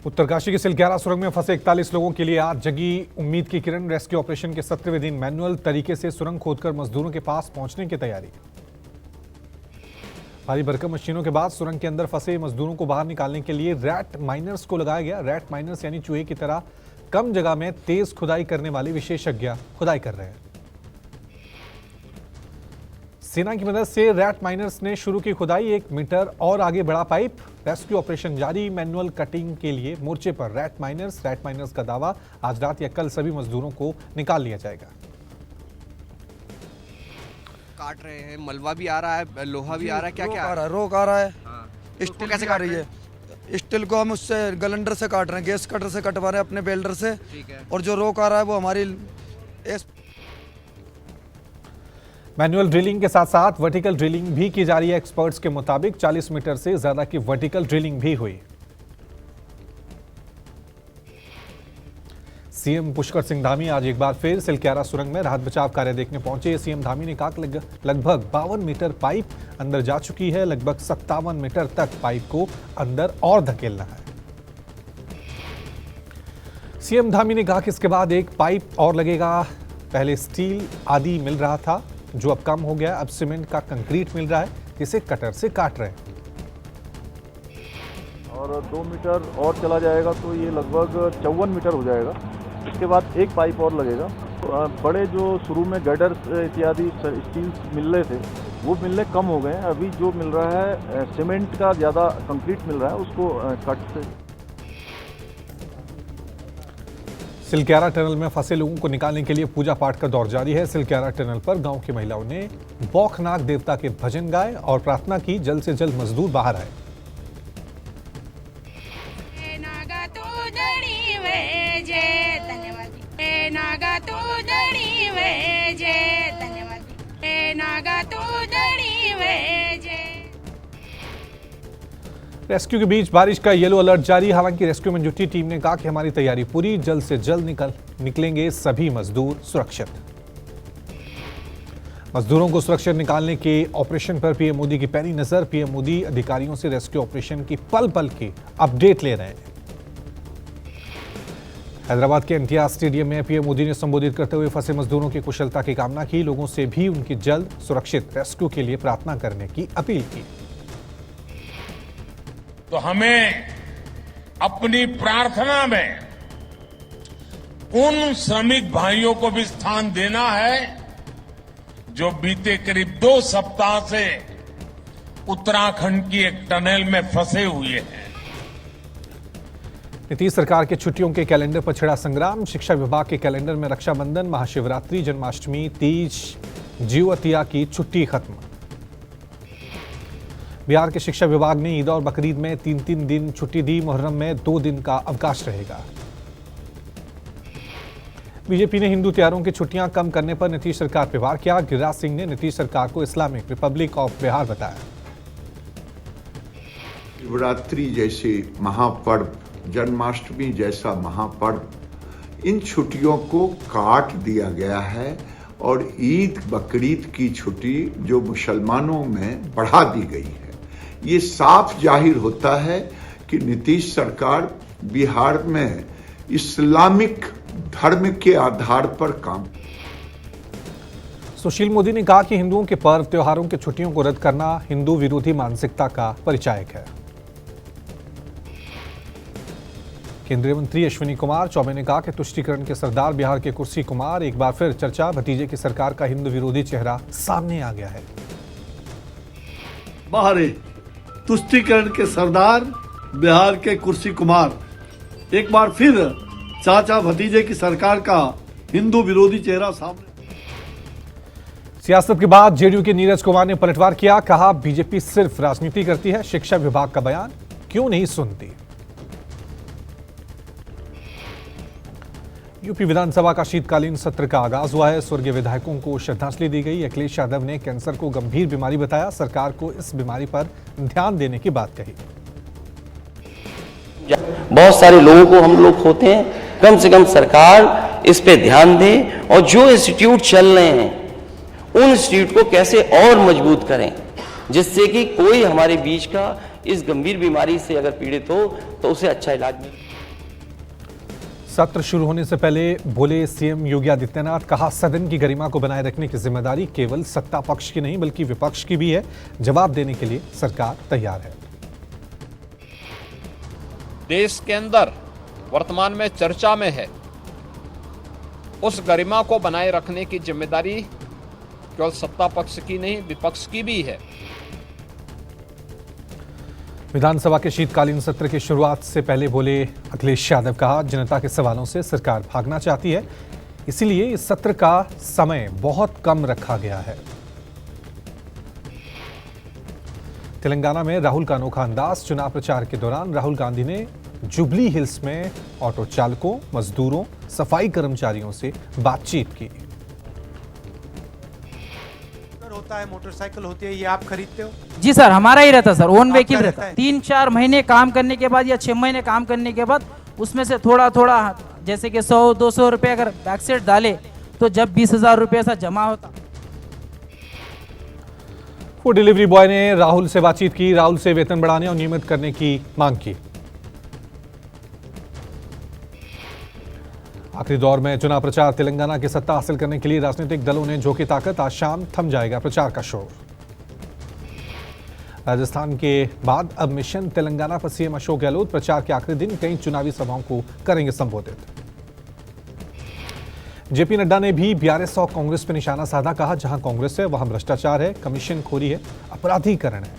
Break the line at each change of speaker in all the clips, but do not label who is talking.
उत्तरकाशी के सिलक्यारा सुरंग में फंसे 41 लोगों के लिए आज जगी उम्मीद की किरण। रेस्क्यू ऑपरेशन के 17वें दिन मैनुअल तरीके से सुरंग खोदकर मजदूरों के पास पहुंचने की तैयारी। भारी भरकम मशीनों के बाद सुरंग के अंदर फंसे मजदूरों को बाहर निकालने के लिए रैट माइनर्स को लगाया गया। रैट माइनर्स यानी चूहे की तरह कम जगह में तेज खुदाई करने वाले विशेषज्ञ खुदाई कर रहे हैं। सेना की मदद से रैट माइनर्स ने शुरू की खुदाई। 1 मीटर और आगे बढ़ा पाइप। रेस्क्यू ऑपरेशन जारी। मैनुअल कटिंग के लिए मोर्चे पर रैट माइनर्स का दावा, आज रात या कल सभी मजदूरों को निकाल लिया जाएगा।
काट रहे हैं, मलबा भी आ रहा है, लोहा भी आ रहा है, क्या क्या
आ रहा है? रोक आ रहा है।
स्टील कैसे काट रही है?
स्टील को हम उससे गलेंडर से काट रहे हैं, गैस कटर से कटवा रहे हैं अपने बेल्डर से।
ठीक है।
और जो रोक आ रहा है वो हमारी
मैनुअल ड्रिलिंग के साथ साथ वर्टिकल ड्रिलिंग भी की जा रही है। एक्सपर्ट्स के मुताबिक 40 मीटर से ज्यादा की वर्टिकल ड्रिलिंग भी हुई। सीएम पुष्कर सिंह धामी आज एक बार फिर सिलक्यारा सुरंग में राहत बचाव कार्य देखने पहुंचे। सीएम धामी ने कहा कि लगभग 52 मीटर पाइप अंदर जा चुकी है। लगभग 57 मीटर तक पाइप को अंदर और धकेलना है। सीएम धामी ने कहा कि इसके बाद एक पाइप और लगेगा। पहले स्टील आदि मिल रहा था जो अब कम हो गया। अब सीमेंट का कंक्रीट मिल रहा है जिसे कटर से काट रहे हैं।
और 2 मीटर और चला जाएगा तो ये लगभग 54 मीटर हो जाएगा। इसके बाद एक पाइप और लगेगा। बड़े जो शुरू में गडर्स इत्यादि स्टील मिल रहे थे वो मिलने कम हो गए हैं। अभी जो मिल रहा है सीमेंट का ज़्यादा कंक्रीट मिल रहा है, उसको कट से।
सिलक्यारा टनल में फंसे लोगों को निकालने के लिए पूजा पाठ का दौर जारी है। सिलक्यारा टनल पर गांव की महिलाओं ने बौखनाक देवता के भजन गाए और प्रार्थना की जल्द से जल्द मजदूर बाहर आए। रेस्क्यू के बीच बारिश का येलो अलर्ट जारी। हालांकि रेस्क्यू में जुटी टीम ने कहा कि हमारी तैयारी पूरी, जल्द से जल्द निकलेंगे सभी मजदूर सुरक्षित। मजदूरों को सुरक्षित निकालने के ऑपरेशन पर पीएम मोदी की पैनी नजर। पीएम मोदी अधिकारियों से रेस्क्यू ऑपरेशन की पल पल की अपडेट ले रहे हैं। हैदराबाद के एनटीआर स्टेडियम में पीएम मोदी ने संबोधित करते हुए फंसे मजदूरों की कुशलता की कामना की। लोगों से भी उनकी जल्द सुरक्षित रेस्क्यू के लिए प्रार्थना करने की अपील की।
तो हमें अपनी प्रार्थना में उन श्रमिक भाइयों को भी स्थान देना है जो बीते करीब 2 सप्ताह से उत्तराखंड की एक टनल में फंसे हुए हैं।
नीतीश सरकार के छुट्टियों के कैलेंडर पर छिड़ा संग्राम। शिक्षा विभाग के कैलेंडर में रक्षाबंधन, महाशिवरात्रि, जन्माष्टमी, तीज, जीवतिया की छुट्टी खत्म। बिहार के शिक्षा विभाग ने ईद और बकरीद में 3-3 दिन छुट्टी दी। मुहर्रम में 2 दिन का अवकाश रहेगा। बीजेपी ने हिंदू त्योहारों की छुट्टियां कम करने पर नीतीश सरकार पर वार किया। गिरिराज सिंह ने नीतीश सरकार को इस्लामिक रिपब्लिक ऑफ बिहार बताया।
शिवरात्रि जैसे महापर्व, जन्माष्टमी जैसा महापर्व, इन छुट्टियों को काट दिया गया है और ईद बकरीद की छुट्टी जो मुसलमानों में बढ़ा दी गई है। ये साफ जाहिर होता है कि नीतीश सरकार बिहार में इस्लामिक धर्म के आधार पर काम।
सुशील मोदी ने कहा कि हिंदुओं के पर्व त्योहारों की छुट्टियों को रद्द करना हिंदू विरोधी मानसिकता का परिचायक है। केंद्रीय मंत्री अश्विनी कुमार चौबे ने कहा कि तुष्टीकरण के सरदार बिहार के कुर्सी कुमार। एक बार फिर चर्चा, भतीजे की सरकार का हिंदू विरोधी चेहरा सामने आ गया है।
बाहर तुष्टीकरण के सरदार बिहार के कुर्सी कुमार, एक बार फिर चाचा भतीजे की सरकार का हिंदू विरोधी चेहरा सामने।
सियासत के बाद जेडीयू के नीरज कुमार ने पलटवार किया। कहा बीजेपी सिर्फ राजनीति करती है, शिक्षा विभाग का बयान क्यों नहीं सुनती। यूपी विधानसभा का शीतकालीन सत्र का आगाज हुआ है। स्वर्गीय विधायकों को श्रद्धांजलि दी गई। अखिलेश यादव ने कैंसर को गंभीर बीमारी बताया। सरकार को इस बीमारी पर ध्यान देने की बात कही।
बहुत सारे लोगों को हम लोग खोते हैं, कम से कम सरकार इस पे ध्यान दे और जो इंस्टीट्यूट चल रहे हैं उन इंस्टीट्यूट को कैसे और मजबूत करें, जिससे कि कोई हमारे बीच का इस गंभीर बीमारी से अगर पीड़ित हो तो उसे अच्छा इलाज मिले।
सत्र शुरू होने से पहले बोले सीएम योगी आदित्यनाथ, कहा सदन की गरिमा को बनाए रखने की जिम्मेदारी केवल सत्ता पक्ष की नहीं बल्कि विपक्ष की भी है। जवाब देने के लिए सरकार तैयार है।
देश के अंदर वर्तमान में चर्चा में है, उस गरिमा को बनाए रखने की जिम्मेदारी केवल सत्ता पक्ष की नहीं विपक्ष की भी है।
विधानसभा के शीतकालीन सत्र की शुरुआत से पहले बोले अखिलेश यादव, कहा जनता के सवालों से सरकार भागना चाहती है, इसीलिए इस सत्र का समय बहुत कम रखा गया है। तेलंगाना में राहुल का अनोखा अंदाज। चुनाव प्रचार के दौरान राहुल गांधी ने जुबली हिल्स में ऑटो चालकों, मजदूरों, सफाई कर्मचारियों से बातचीत की।
होता है, मोटरसाइकिल होती है, ये आप खरीदते हो?
जी सर, हमारा ही रहता सर, ओन व्हीकल रहता है। 3-4 महीने काम करने के बाद या 6 महीने काम करने के बाद उसमें से थोड़ा थोड़ा जैसे कि 100-200 रुपए अगर बैक सेट डाले तो जब 20,000 रुपए ऐसा जमा होता।
फूड डिलीवरी बॉय ने राहुल से बातचीत की, राहुल से वेतन बढ़ाने और नियमित करने की मांग की। आखिरी दौर में चुनाव प्रचार। तेलंगाना की सत्ता हासिल करने के लिए राजनीतिक दलों ने झोंकी ताकत। आज शाम थम जाएगा प्रचार का शोर। राजस्थान के बाद अब मिशन तेलंगाना पर सीएम अशोक गहलोत प्रचार के आखिरी दिन कई चुनावी सभाओं को करेंगे संबोधित। जेपी नड्डा ने भी बीआरएस और कांग्रेस पर निशाना साधा, कहा जहां कांग्रेस है वहां भ्रष्टाचार है, कमीशन खोरी है, अपराधीकरण है।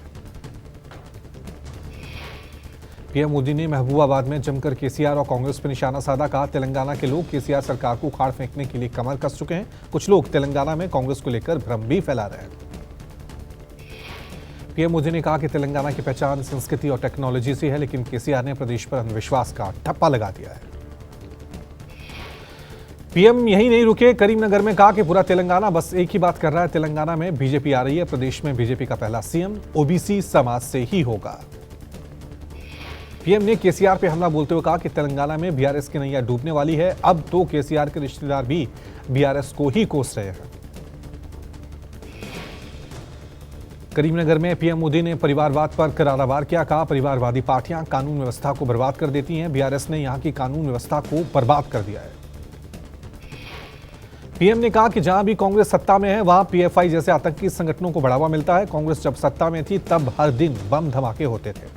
पीएम मोदी ने महबूबाबाद में जमकर केसीआर और कांग्रेस पर निशाना साधा, कहा तेलंगाना के लोग केसीआर सरकार को उखाड़ फेंकने के लिए कमर कस चुके हैं। कुछ लोग तेलंगाना में कांग्रेस को लेकर भ्रम भी फैला रहे हैं। पीएम मोदी ने कहा कि तेलंगाना की पहचान संस्कृति और टेक्नोलॉजी से है, लेकिन केसीआर ने प्रदेश पर अंधविश्वास का ठप्पा लगा दिया है। पीएम यही नहीं रुके, करीमनगर में कहा कि पूरा तेलंगाना बस एक ही बात कर रहा है, तेलंगाना में बीजेपी आ रही है, प्रदेश में बीजेपी का पहला सीएम ओबीसी समाज से ही होगा। पीएम ने केसीआर पे हमला बोलते हुए कहा कि तेलंगाना में बीआरएस की नैया डूबने वाली है, अब तो केसीआर के रिश्तेदार भी बीआरएस को ही कोस रहे हैं। करीमनगर में पीएम मोदी ने परिवारवाद पर करारा वार किया, कहा परिवारवादी पार्टियां कानून व्यवस्था को बर्बाद कर देती हैं, बीआरएस ने यहां की कानून व्यवस्था को बर्बाद कर दिया है। पीएम ने कहा कि जहां भी कांग्रेस सत्ता में है वहां पीएफआई जैसे आतंकी संगठनों को बढ़ावा मिलता है। कांग्रेस जब सत्ता में थी तब हर दिन बम धमाके होते थे।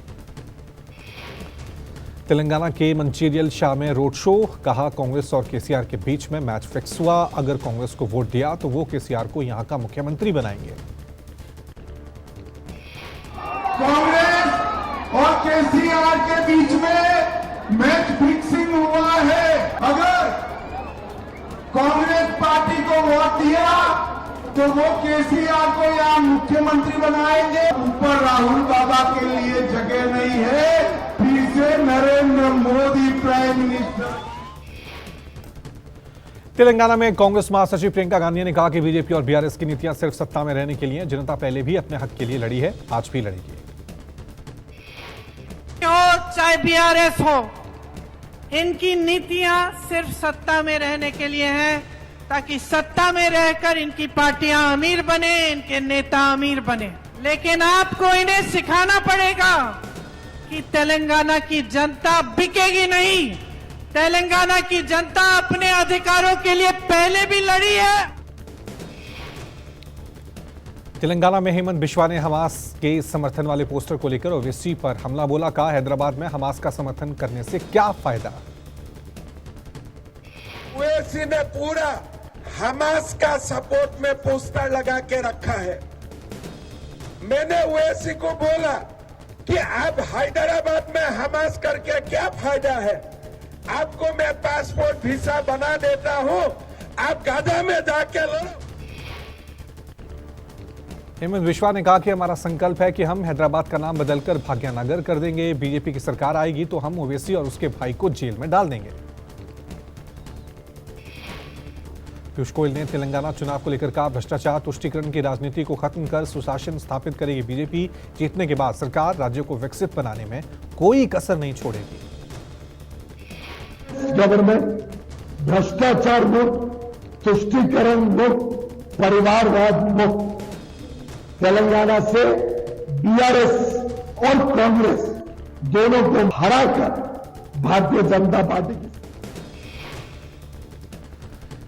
तेलंगाना के मंचेरियल शाह में रोड शो, कहा कांग्रेस और केसीआर के बीच में मैच फिक्स हुआ, अगर कांग्रेस को वोट दिया तो वो केसीआर को यहां का मुख्यमंत्री बनाएंगे।
कांग्रेस और केसीआर के बीच में मैच फिक्सिंग हुआ है। अगर कांग्रेस पार्टी को वोट दिया तो वो केसीआर को यहाँ मुख्यमंत्री बनाएंगे। ऊपर राहुल बाबा के लिए जगह नहीं है, फिर से नरेंद्र मोदी प्राइम मिनिस्टर।
तेलंगाना में कांग्रेस महासचिव प्रियंका गांधी ने कहा कि बीजेपी और बीआरएस की नीतियां सिर्फ सत्ता में रहने के लिए, जनता पहले भी अपने हक के लिए लड़ी है, आज भी लड़ेगी।
चाहे बीआरएस हो, इनकी नीतियां सिर्फ सत्ता में रहने के लिए हैं, ताकि सत्ता में रहकर इनकी पार्टियां अमीर बने, इनके नेता अमीर बने। लेकिन आपको इन्हें सिखाना पड़ेगा कि तेलंगाना की जनता बिकेगी नहीं। तेलंगाना की जनता अपने अधिकारों के लिए पहले भी लड़ी है।
तेलंगाना में हेमंत बिश्वा ने हमास के समर्थन वाले पोस्टर को लेकर ओवैसी पर हमला बोला, कहा हैदराबाद में हमास का समर्थन करने से क्या फायदा।
ओवैसी ने पूरा हमास का सपोर्ट में पोस्टर लगा के रखा है। मैंने ओवैसी को बोला कि आप हैदराबाद में हमास करके क्या फायदा है, आपको मैं पासपोर्ट वीजा बना देता हूं, आप गाजा में जाके लो।
हेमंत बिश्वा ने कहा कि हमारा संकल्प है कि हम हैदराबाद का नाम बदलकर भाग्यनगर कर देंगे, बीजेपी की सरकार आएगी तो हम ओवैसी और उसके भाई को जेल में डाल देंगे। पीयूष गोयल ने तेलंगाना चुनाव को लेकर कहा भ्रष्टाचार तुष्टीकरण की राजनीति को खत्म कर सुशासन स्थापित करेगी बीजेपी, जीतने के बाद सरकार राज्य को विकसित बनाने में कोई कसर नहीं छोड़ेगी।
गवर्नमेंट भ्रष्टाचार मुक्त, तुष्टीकरण मुक्त, परिवारवाद मुक्त, तेलंगाना से बीआरएस और कांग्रेस दोनों को हराकर भारतीय जनता पार्टी की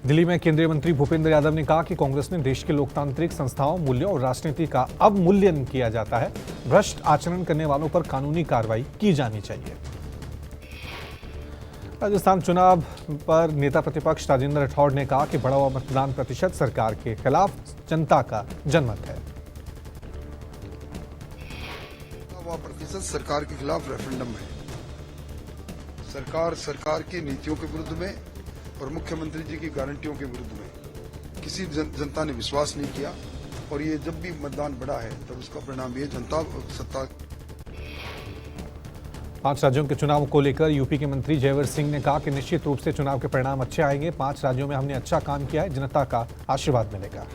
दिल्ली में केंद्रीय मंत्री भूपेंद्र यादव ने कहा कि कांग्रेस ने देश के लोकतांत्रिक संस्थाओं, मूल्यों और राजनीति का अवमूल्यन किया जाता है। भ्रष्ट आचरण करने वालों पर कानूनी कार्रवाई की जानी चाहिए। राजस्थान चुनाव पर नेता प्रतिपक्ष राजेंद्र राठौड़ ने कहा कि बढ़ा हुआ मतदान प्रतिशत सरकार के खिलाफ जनता का जनमत है।
प्रतिशत सरकार के खिलाफ रेफरेंडम है। सरकार की नीतियों के विरुद्ध में और मुख्यमंत्री जी की गारंटियों के विरुद्ध में किसी जनता ने विश्वास नहीं किया, और ये जब भी मतदान बढ़ा है तब उसका परिणाम ये जनता सत्ता।
5 राज्यों के चुनाव को लेकर यूपी के मंत्री जयवीर सिंह ने कहा कि निश्चित रूप से चुनाव के परिणाम अच्छे आएंगे। 5 राज्यों में हमने अच्छा काम किया है, जनता का आशीर्वाद मिलेगा।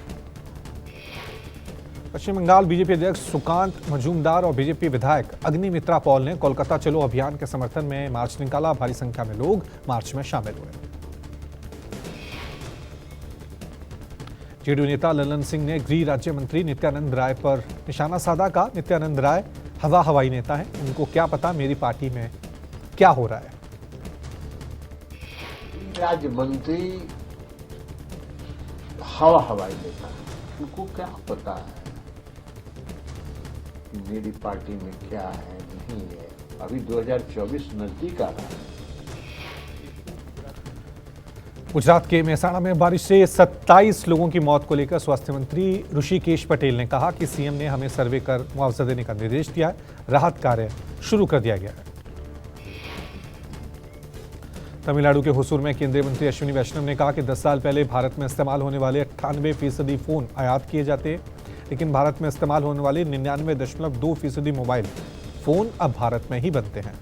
पश्चिम बंगाल बीजेपी अध्यक्ष सुकांत मजूमदार और बीजेपी विधायक अग्निमित्रा पॉल ने कोलकाता चलो अभियान के समर्थन में मार्च निकाला। भारी संख्या में लोग मार्च में शामिल हुए। जेडीयू नेता ललन सिंह ने गृह राज्य मंत्री नित्यानंद राय पर निशाना साधा। कहा, नित्यानंद राय हवाई नेता हैं, उनको क्या पता मेरी पार्टी में क्या हो रहा है।
राज्य मंत्री हवाई नेता है, उनको क्या पता है मेरी पार्टी में क्या है नहीं है। अभी 2024 नजदीक आ रहा है।
गुजरात के मेहसाणा में बारिश से 27 लोगों की मौत को लेकर स्वास्थ्य मंत्री ऋषिकेश पटेल ने कहा कि सीएम ने हमें सर्वे कर मुआवजा देने का निर्देश दिया है। राहत कार्य शुरू कर दिया गया है। तमिलनाडु के हुसूर में केंद्रीय मंत्री अश्विनी वैष्णव ने कहा कि 10 साल पहले भारत में इस्तेमाल होने वाले 98% फोन आयात किए जाते हैं, लेकिन भारत में इस्तेमाल होने वाले 99.2% मोबाइल फोन अब भारत में ही बनते हैं।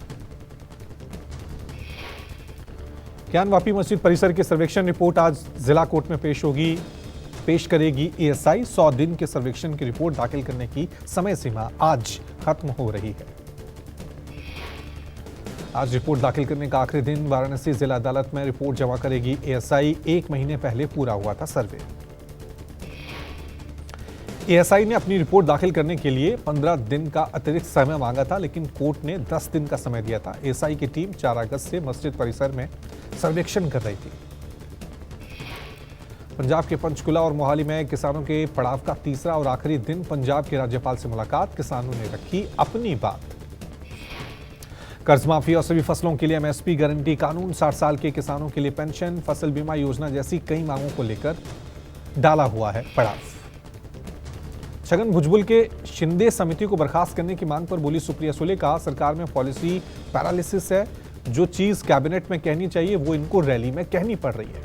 ज्ञानवापी मस्जिद परिसर की सर्वेक्षण रिपोर्ट आज जिला कोर्ट में पेश करेगी एएसआई। 100 दिन के सर्वेक्षण की रिपोर्ट दाखिल करने की समय सीमा आज खत्म हो रही है। आज रिपोर्ट दाखिल करने का आखिरी दिन। वाराणसी जिला अदालत में रिपोर्ट जमा करेगी एएसआई। 1 महीने पहले पूरा हुआ था सर्वे। एएसआई ने अपनी रिपोर्ट दाखिल करने के लिए 15 दिन का अतिरिक्त समय मांगा था, लेकिन कोर्ट ने 10 दिन का समय दिया था। एएसआई की टीम 4 अगस्त से मस्जिद परिसर में सर्वेक्षण कर रही थी। पंजाब के पंचकुला और मोहाली में किसानों के पड़ाव का तीसरा और आखिरी दिन। पंजाब के राज्यपाल से मुलाकात, किसानों ने रखी अपनी बात। कर्ज माफी और सभी फसलों के लिए एमएसपी गारंटी कानून, 60 साल के किसानों के लिए पेंशन, फसल बीमा योजना जैसी कई मांगों को लेकर डाला हुआ है पड़ाव। छगन भुजबल के शिंदे समिति को बर्खास्त करने की मांग पर बोली सुप्रिया सुले। कहा, सरकार में पॉलिसी पैरालिसिस है। जो चीज कैबिनेट में कहनी चाहिए वो इनको रैली में कहनी पड़ रही है।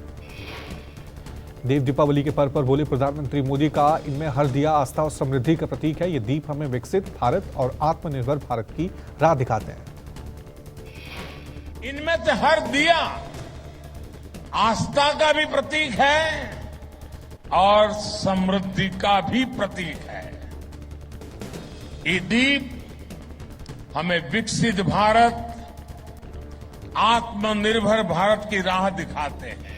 देव दीपावली के पर्व पर बोले प्रधानमंत्री मोदी। कहा, इनमें हर दिया आस्था और समृद्धि का प्रतीक है। ये दीप हमें विकसित भारत और आत्मनिर्भर भारत की राह दिखाते हैं।
इनमें से हर दिया आस्था का भी प्रतीक है और समृद्धि का भी प्रतीक है। ये दीप हमें विकसित भारत, आत्मनिर्भर भारत की राह दिखाते हैं।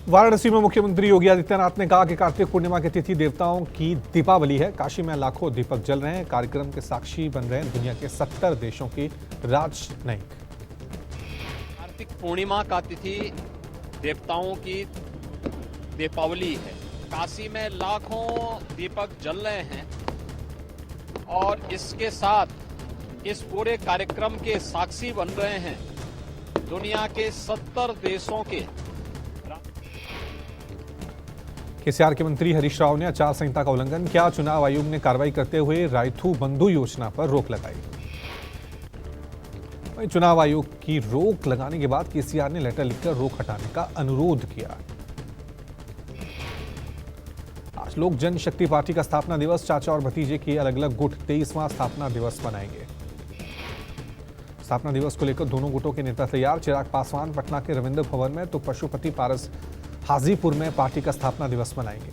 वाराणसी में मुख्यमंत्री योगी आदित्यनाथ ने कहा कि कार्तिक पूर्णिमा की तिथि देवताओं की दीपावली है। काशी में लाखों दीपक जल रहे हैं। कार्यक्रम के साक्षी बन रहे हैं दुनिया के 70 देशों के राजनयिक।
कार्तिक पूर्णिमा का तिथि देवताओं की दीपावली है। काशी में लाखों दीपक जल रहे हैं और इसके साथ इस पूरे कार्यक्रम के साक्षी बन रहे हैं दुनिया के 70 देशों के।
केसीआर के मंत्री हरीश राव ने आचार संहिता का उल्लंघन किया। चुनाव आयोग ने कार्रवाई करते हुए रायथू बंधु योजना पर रोक लगाई। वहीं चुनाव आयोग की रोक लगाने के बाद केसीआर ने लेटर लिखकर रोक हटाने का अनुरोध किया। आज लोक जनशक्ति पार्टी का स्थापना दिवस। चाचा और भतीजे की अलग अलग गुट 23वां स्थापना दिवस मनाएंगे। स्थापना दिवस को लेकर दोनों गुटों के नेता तैयार। चिराग पासवान पटना के रविंद्र भवन में तो पशुपति पारस हाजीपुर में पार्टी का स्थापना दिवस मनाएंगे।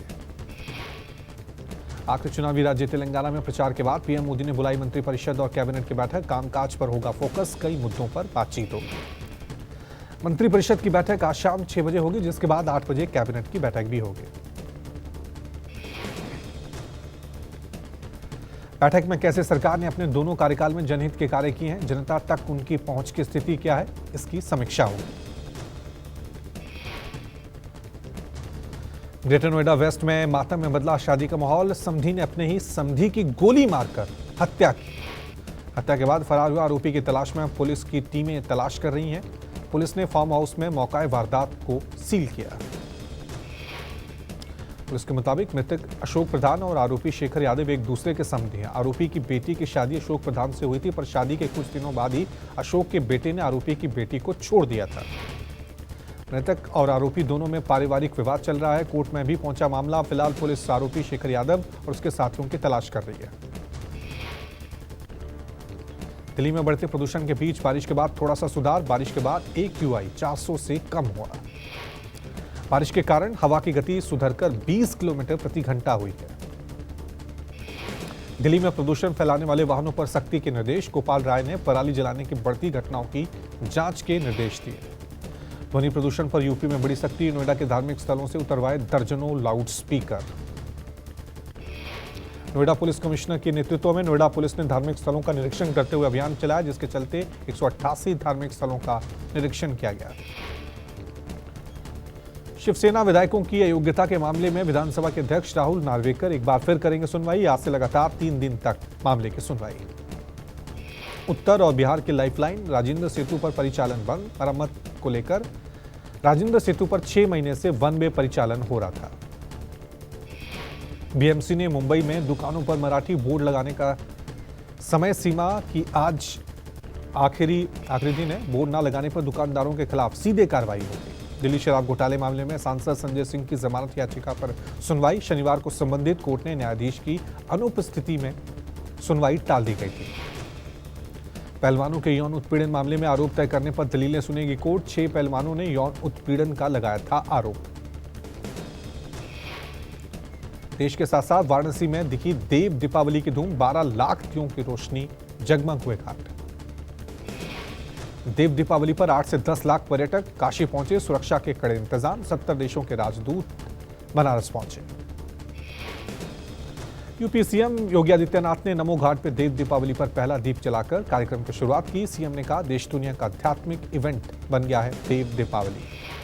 आखिरी चुनावी राज्य तेलंगाना में प्रचार के बाद पीएम मोदी ने बुलाई मंत्रिपरिषद और कैबिनेट की बैठक। कामकाज पर होगा फोकस, कई मुद्दों पर बातचीत होगी। मंत्रिपरिषद की बैठक आज शाम 6 बजे होगी, जिसके बाद 8 बजे कैबिनेट की बैठक भी होगी। बैठक में कैसे सरकार ने अपने दोनों कार्यकाल में जनहित के कार्य किए हैं, जनता तक उनकी पहुंच की स्थिति क्या है, इसकी समीक्षा होगी। ग्रेटर नोएडा वेस्ट में मातम में बदला शादी का माहौल। समधी ने अपने ही समधी की गोली मारकर हत्या की। हत्या के बाद फरार हुआ आरोपी की तलाश में पुलिस की टीमें तलाश कर रही हैं। पुलिस ने फार्म हाउस में मौका वारदात को सील किया। पुलिस के मुताबिक मृतक अशोक प्रधान और आरोपी शेखर यादव एक दूसरे के समधी हैं। आरोपी की बेटी की शादी अशोक प्रधान से हुई थी, पर शादी के कुछ दिनों बाद ही अशोक के बेटे ने आरोपी की बेटी को छोड़ दिया था। मृतक और आरोपी दोनों में पारिवारिक विवाद चल रहा है। कोर्ट में भी पहुंचा मामला। फिलहाल पुलिस आरोपी शेखर यादव और उसके साथियों की तलाश कर रही है। दिल्ली में बढ़ते प्रदूषण के बीच बारिश के बाद थोड़ा सा सुधार। बारिश के बाद AQI 400 से कम हुआ। बारिश के कारण हवा की गति सुधरकर 20 किलोमीटर प्रति घंटा हुई है। दिल्ली में प्रदूषण फैलाने वाले वाहनों पर सख्ती के निर्देश। गोपाल राय ने पराली जलाने की बढ़ती घटनाओं की जांच के निर्देश दिए। ध्वनि प्रदूषण पर यूपी में बड़ी सख्ती। नोएडा के धार्मिक स्थलों से उतरवाए दर्जनों loud speaker. Noida police commissioner के नेतृत्व में नोएडा पुलिस ने धार्मिक स्थलों का निरीक्षण करते हुए अभियान चलाया, जिसके चलते 188 धार्मिक स्थलों का निरीक्षण किया गया। शिवसेना विधायकों की अयोग्यता के मामले में विधानसभा के अध्यक्ष राहुल नार्वेकर एक बार फिर करेंगे सुनवाई। आज से लगातार 3 दिन तक मामले की सुनवाई। उत्तर और बिहार की लाइफलाइन राजेंद्र सेतु पर परिचालन बंद। मरम्मत को लेकर राजेंद्र सेतु पर 6 महीने से वन वे परिचालन हो रहा था। BMC ने मुंबई में दुकानों पर मराठी बोर्ड लगाने का समय सीमा की आज आखिरी दिन है। बोर्ड न लगाने पर दुकानदारों के खिलाफ सीधे कार्रवाई होगी। दिल्ली शराब घोटाले मामले में सांसद संजय सिंह की जमानत याचिका पर सुनवाई। शनिवार को संबंधित कोर्ट ने न्यायाधीश की अनुपस्थिति में सुनवाई टाल दी गई थी। पहलवानों के यौन उत्पीड़न मामले में आरोप तय करने पर दलीलें सुनेगी कोर्ट। 6 पहलवानों ने यौन उत्पीड़न का लगाया था आरोप। देश के साथ साथ वाराणसी में दिखी देव दीपावली की धूम। 12 लाख दियों की रोशनी, जगमग हुए घाट। देव दीपावली पर 8 से 10 लाख पर्यटक काशी पहुंचे। सुरक्षा के कड़े इंतजाम। 70 देशों के राजदूत बनारस पहुंचे। यूपी सीएम योगी आदित्यनाथ ने नमो घाट पर देव दीपावली पर पहला दीप जलाकर कार्यक्रम की शुरुआत की। सीएम ने कहा, देश दुनिया का आध्यात्मिक इवेंट बन गया है देव दीपावली।